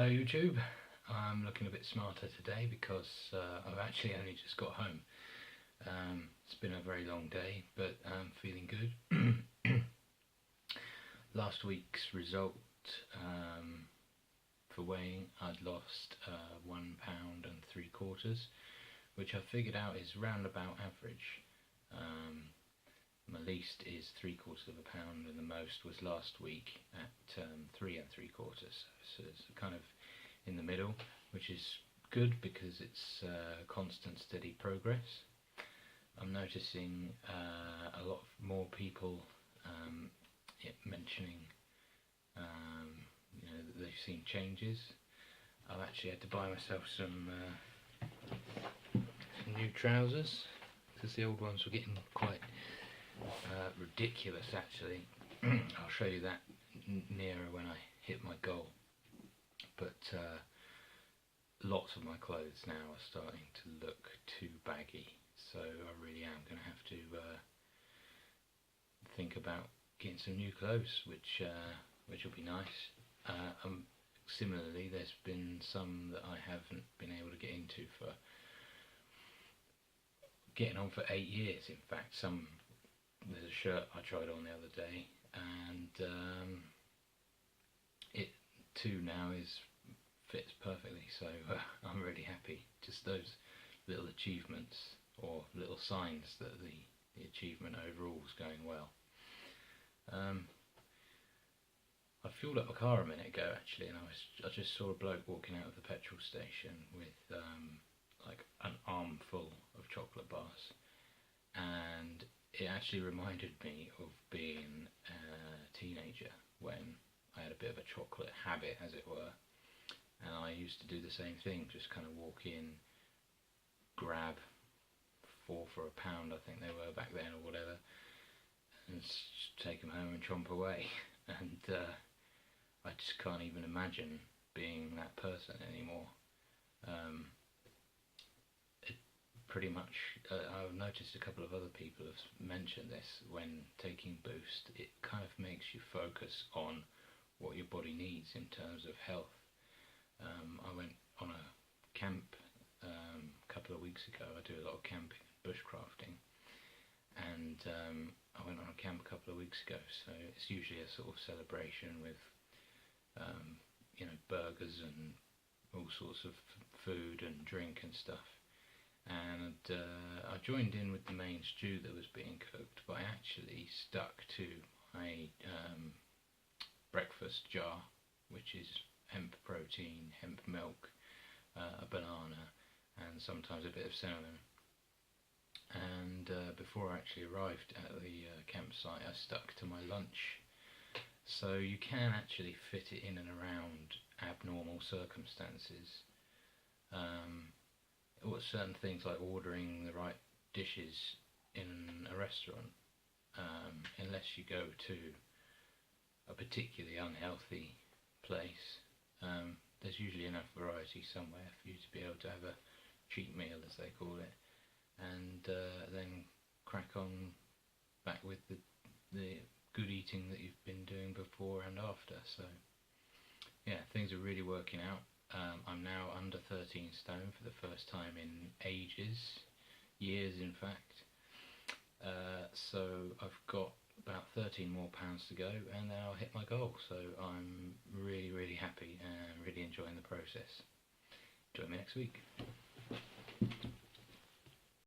YouTube. I'm looking a bit smarter today because I've actually only just got home. It's been a very long day, but I'm feeling good. Last week's result for weighing, I'd lost 1 pound and 3/4, which I figured out is round about average. My least is 3/4 pound, and the most was last week at 3 3/4. So it's kind of in the middle, which is good because it's constant, steady progress. I'm noticing a lot more people mentioning, that they've seen changes. I've actually had to buy myself some new trousers because the old ones were getting quite ridiculous actually. I'll show you that nearer when I hit my goal. But lots of my clothes now are starting to look too baggy, so I really am going to have to think about getting some new clothes, which will be nice. Similarly, there's been some that I haven't been able to get into for getting on for 8 years. In fact, there's a shirt I tried on the other day, and it too now fits perfectly. So I'm really happy. Just those little achievements or little signs that the achievement overall is going well. I fueled up my car a minute ago actually, and I just saw a bloke walking out of the petrol station with like an armful of chocolate bars, and it actually reminded me of being a teenager when I had a bit of a chocolate habit, as it were, and I used to do the same thing, just kind of walk in, grab 4 for £1, I think they were back then, or whatever, and take them home and chomp away. And I just can't even imagine being that person anymore. Pretty much, I've noticed a couple of other people have mentioned this when taking Boost. It kind of makes you focus on what your body needs in terms of health. I went on a camp a couple of weeks ago. I do a lot of camping and bushcrafting, and I went on a camp a couple of weeks ago, so it's usually a sort of celebration with burgers and all sorts of food and drink and stuff. And I joined in with the main stew that was being cooked, but I actually stuck to my breakfast jar, which is hemp protein, hemp milk, a banana, and sometimes a bit of cinnamon. And before I actually arrived at the campsite, I stuck to my lunch. So you can actually fit it in and around abnormal circumstances. Or certain things like ordering the right dishes in a restaurant, unless you go to a particularly unhealthy place, there's usually enough variety somewhere for you to be able to have a cheat meal, as they call it, and then crack on back with the good eating that you've been doing before and after. So yeah, things are really working out. I'm now under 13 stone for the first time in years in fact. So I've got about 13 more pounds to go, and then I'll hit my goal. So I'm really happy and really enjoying the process. Join me next week.